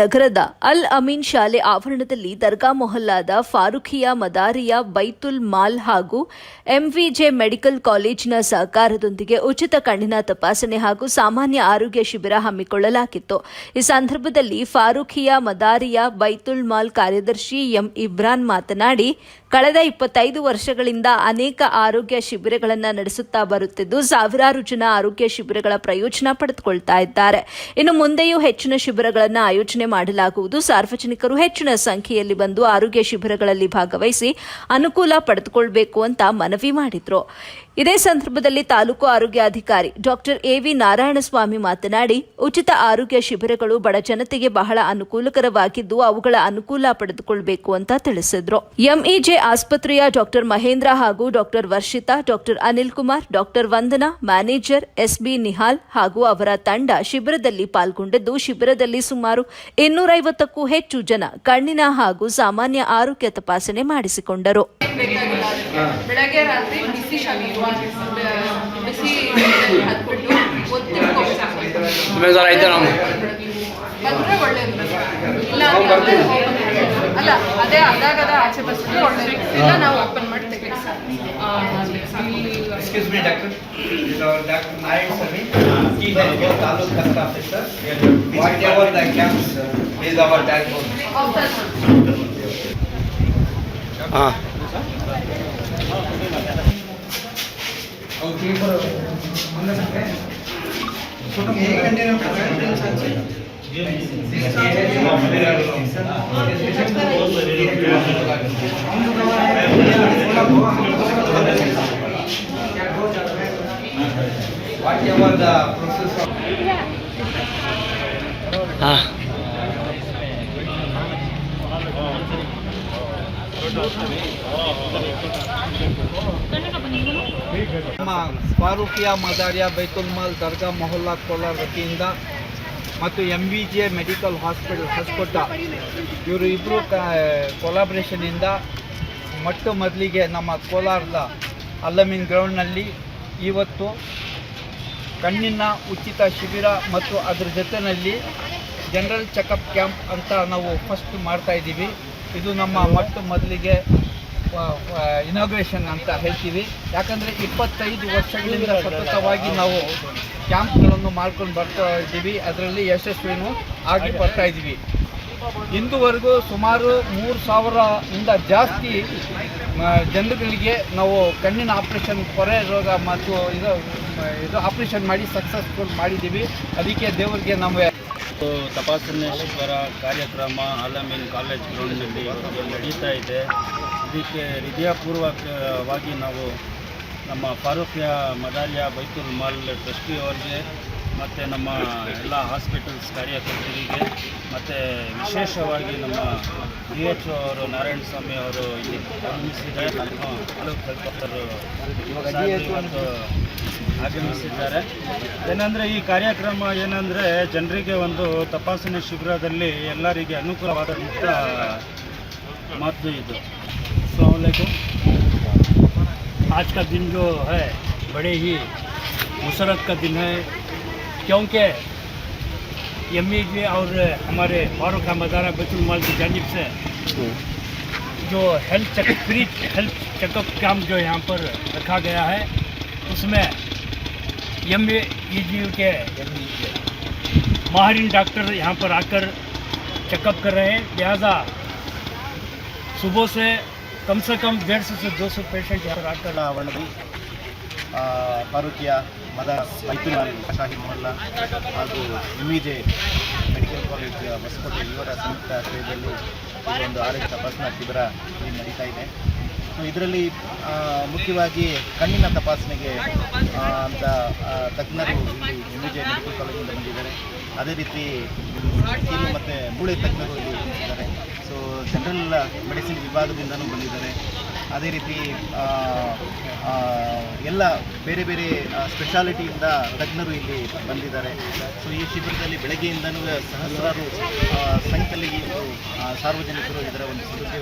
ನಗರದ ಅಲ್ ಅಮೀನ್ ಶಾಲೆ ಆವರಣದಲ್ಲಿ ದರ್ಗಾ ಮೊಹಲ್ಲಾದ ಫಾರೂಖಿಯಾ ಮದಾರಿಯಾ ಬೈತುಲ್ ಮಾಲ್ ಹಾಗೂ ಎಂವಿಜೆ ಮೆಡಿಕಲ್ ಕಾಲೇಜಿನ ಸಹಕಾರದೊಂದಿಗೆ ಉಚಿತ ಕಣ್ಣಿನ ತಪಾಸಣೆ ಹಾಗೂ ಸಾಮಾನ್ಯ ಆರೋಗ್ಯ ಶಿಬಿರ ಹಮ್ಮಿಕೊಳ್ಳಲಾಗಿತ್ತು. ಈ ಸಂದರ್ಭದಲ್ಲಿ ಫಾರೂಖಿಯಾ ಮದಾರಿಯಾ ಬೈತುಲ್ ಮಾಲ್ ಕಾರ್ಯದರ್ಶಿ ಎಂ ಇಬ್ರಾನ್ ಮಾತನಾಡಿ, ಕಳೆದ 25 ವರ್ಷಗಳಿಂದ ಅನೇಕ ಆರೋಗ್ಯ ಶಿಬಿರಗಳನ್ನು ನಡೆಸುತ್ತಾ ಬರುತ್ತಿದ್ದು ಸಾವಿರಾರು ಜನ ಆರೋಗ್ಯ ಶಿಬಿರಗಳ ಪ್ರಯೋಜನ ಪಡೆದುಕೊಳ್ತಾ ಇದ್ದಾರೆ. ಇನ್ನು ಮುಂದೆಯೂ ಹೆಚ್ಚಿನ ಶಿಬಿರಗಳನ್ನು ಆಯೋಜನೆ ಮಾಡಲಾಗುವುದು. ಸಾರ್ವಜನಿಕರು ಹೆಚ್ಚಿನ ಸಂಖ್ಯೆಯಲ್ಲಿ ಬಂದು ಆರೋಗ್ಯ ಶಿಬಿರಗಳಲ್ಲಿ ಭಾಗವಹಿಸಿ ಅನುಕೂಲ ಪಡೆದುಕೊಳ್ಳಬೇಕು ಅಂತ ಮನವಿ ಮಾಡಿದ್ರು. ಇದೇ ಸಂದರ್ಭದಲ್ಲಿ ತಾಲೂಕು ಆರೋಗ್ಯಾಧಿಕಾರಿ ಡಾಕ್ಟರ್ ಎವಿ ನಾರಾಯಣಸ್ವಾಮಿ ಮಾತನಾಡಿ, ಉಚಿತ ಆರೋಗ್ಯ ಶಿಬಿರಗಳು ಬಡ ಜನತೆಗೆ ಬಹಳ ಅನುಕೂಲಕರವಾಗಿದ್ದು ಅವುಗಳ ಅನುಕೂಲ ಪಡೆದುಕೊಳ್ಳಬೇಕು ಅಂತ ತಿಳಿಸಿದ್ರು. ಎಂಇಜೆ ಆಸ್ಪತ್ರೆಯ ಡಾಕ್ಟರ್ ಮಹೇಂದ್ರ ಹಾಗೂ doctor Varshita, doctor Anil Kumar, doctor Vandana, manager SB Nihal ಹಾಗೂ ಅವರ ತಂಡ ಶಿಬಿರದಲ್ಲಿ ಪಾಲ್ಗೊಂಡಿದ್ದು, ಶಿಬಿರದಲ್ಲಿ ಸುಮಾರು 250ಕ್ಕೂ ಹೆಚ್ಚು ಜನ ಕಣ್ಣಿನ ಹಾಗೂ ಸಾಮಾನ್ಯ ಆರೋಗ್ಯ ತಪಾಸಣೆ ಮಾಡಿಸಿಕೊಂಡರು. ಬೆಳಗ್ಗೆ ರಾತ್ರಿ ಬಿಸಿ ಹಾಕ್ಬಿಟ್ಟು ಬಂದ್ರೆ ಒಳ್ಳೇದು. ಇಲ್ಲ ಅಲ್ಲ, ಅದೇ ಅದಾಗದ ಆಚೆ ಬರ್ಸಿದ್ರೆ ಒಳ್ಳೇದು. ಇಲ್ಲ ನಾವು ಓಪನ್ ಮಾಡಿ ತೆಗೆದು Excuse me, doctor. Dr. Nayak Sami, he has your taluk health officer. Whatever the camps is our diagnosis. Whatever the process of Farooqiya Madariya Baitul Mal Dargah Mohalla Kolar ವತಿಯಿಂದ ಮತ್ತು ಎಂವಿಜೆ ಮೆಡಿಕಲ್ ಹಾಸ್ಪಿಟಲ್ ಹೊಸಕೋಟ ಇವರು ಇಬ್ಬರು ಕೊಲಾಬ್ರೇಷನಿಂದ ಮೊಟ್ಟ ಮೊದಲಿಗೆ ನಮ್ಮ ಕೋಲಾರದ ಅಲ್ಲಮೀನ್ ಗ್ರೌಂಡ್ನಲ್ಲಿ ಇವತ್ತು ಕಣ್ಣಿನ ಉಚಿತ ಶಿಬಿರ ಮತ್ತು ಅದರ ಜೊತೆಯಲ್ಲಿ ಜನರಲ್ ಚೆಕಪ್ ಕ್ಯಾಂಪ್ ಅಂತ ನಾವು ಫಸ್ಟ್ ಮಾಡ್ತಾಯಿದ್ದೀವಿ. ಇದು ನಮ್ಮ ಮೊಟ್ಟ ಮೊದಲಿಗೆ ಇನಾಗ್ರೇಷನ್ ಅಂತ ಹೇಳ್ತೀವಿ. ಯಾಕಂದರೆ 25 ವರ್ಷಗಳಿಂದ ಸತತವಾಗಿ ನಾವು ಕ್ಯಾಂಪ್ಗಳನ್ನು ಮಾಡ್ಕೊಂಡು ಬರ್ತಾ ಇದ್ದೀವಿ. ಅದರಲ್ಲಿ ಯಶಸ್ವಿನೂ ಆಗಿ ಬರ್ತಾ ಇದ್ದೀವಿ. ಇಂದುವರೆಗೂ ಸುಮಾರು 3000ರಿಂದ ಜಾಸ್ತಿ ಜನರುಗಳಿಗೆ ನಾವು ಕಣ್ಣಿನ ಆಪ್ರೇಷನ್, ಪೊರೆ ರೋಗ ಮತ್ತು ಇದು ಆಪ್ರೇಷನ್ ಮಾಡಿ ಸಕ್ಸಸ್ಫುಲ್ ಮಾಡಿದ್ದೀವಿ. ಅದಕ್ಕೆ ದೇವರಿಗೆ ನಮಗೆ ತಪಾಸಣೆ ಶಿಬಿರ ಕಾರ್ಯಕ್ರಮ ಅಲ್ ಅಮೀನ್ ಕಾಲೇಜ್ ಗ್ರೌಂಡ್ನಲ್ಲಿ ನಡೀತಾ ಇದೆ. ಇದಕ್ಕೆ ಹೃದಯಪೂರ್ವಕವಾಗಿ ನಾವು ನಮ್ಮ ಫಾರೂಖಿಯಾ ಮದಾರಿಯಾ ಬೈತುಲ್ ಮಾಲ್ ಟ್ರಸ್ಟಿಯವರಿಗೆ ಮತ್ತು ನಮ್ಮ ಎಲ್ಲ ಹಾಸ್ಪಿಟಲ್ಸ್ ಕಾರ್ಯಕರ್ತರಿಗೆ ಮತ್ತು ವಿಶೇಷವಾಗಿ ನಮ್ಮ DHO ಅವರು ನಾರಾಯಣಸ್ವಾಮಿ ಅವರು ಇಲ್ಲಿ ಆಗಮಿಸಿದ್ದಾರೆ. ಆಗಮಿಸಿದ್ದಾರೆ. ಏನಂದರೆ ಈ ಕಾರ್ಯಕ್ರಮ ಏನಂದರೆ ಜನರಿಗೆ ಒಂದು ತಪಾಸಣೆ ಶಿಬಿರದಲ್ಲಿ ಎಲ್ಲರಿಗೆ ಅನುಕೂಲವಾದಂಥ ಮಾತು ಇದು. अस्सलाम वालेकुम। आज का दिन जो है बड़े ही मुसरत का दिन है, क्योंकि एमईजे और हमारे फारूखिया मदारिया बैतुल माल की जानिब से जो फ्री हेल्थ चेकअप कैंप जो यहाँ पर रखा गया है, उसमें एमईजे के माहिरीन डॉक्टर यहाँ पर आकर चेकअप कर रहे हैं। लिहाजा सुबह से कम 150 से 200 पेशेंट यहाँ पर आकर ಆವರಣದಲ್ಲಿ ಫಾರೂಖಿಯಾ ಮದಾರಿಯಾ ಬೈತುಲ್ ಮಾಲ್ ಶಾಹಿ ಮೊಹಲ್ಲಾ ಹಾಗೂ ಎಂವಿಜೆ ಮೆಡಿಕಲ್ ಕಾಲೇಜ್ ಹೊಸಕೋಟೆ ಇವರ ಸಂಯುಕ್ತ ಆಶ್ರಯದಲ್ಲಿ ಒಂದು ಆರೋಗ್ಯ ತಪಾಸಣಾ ಶಿಬಿರ ಇಲ್ಲಿ ನಡೀತಾ ಇದೆ. ಇದರಲ್ಲಿ ಮುಖ್ಯವಾಗಿ ಕಣ್ಣಿನ ತಪಾಸಣೆಗೆ ಅಂತ ತಜ್ಞರು ಇಲ್ಲಿ ಎಂವಿಜೆ ಮೆಡಿಕಲ್ ಕಾಲೇಜಿಂದ ಬಂದಿದ್ದಾರೆ. ಅದೇ ರೀತಿ ಕೀಲು ಮತ್ತು ಮೂಳೆ ತಜ್ಞರು ಇಲ್ಲಿ ಬಂದಿದ್ದಾರೆ. ಸೊ ಜನರಲ್ ಮೆಡಿಸಿನ್ ವಿಭಾಗದಿಂದನೂ ಬಂದಿದ್ದಾರೆ. ಅದೇ ರೀತಿ ಎಲ್ಲ ಬೇರೆ ಬೇರೆ ಸ್ಪೆಷಾಲಿಟಿಯಿಂದ ತಜ್ಞರು ಇಲ್ಲಿ ಬಂದಿದ್ದಾರೆ. ಸೊ ಈ ಶಿಬಿರದಲ್ಲಿ ಬೆಳಗ್ಗೆಯಿಂದನೂ ಸಹಸ್ರಾರು ಸಂಖ್ಯೆಯಲ್ಲಿ ಸಾರ್ವಜನಿಕರು ಇದರ ಒಂದು ಸದುಪಯೋಗ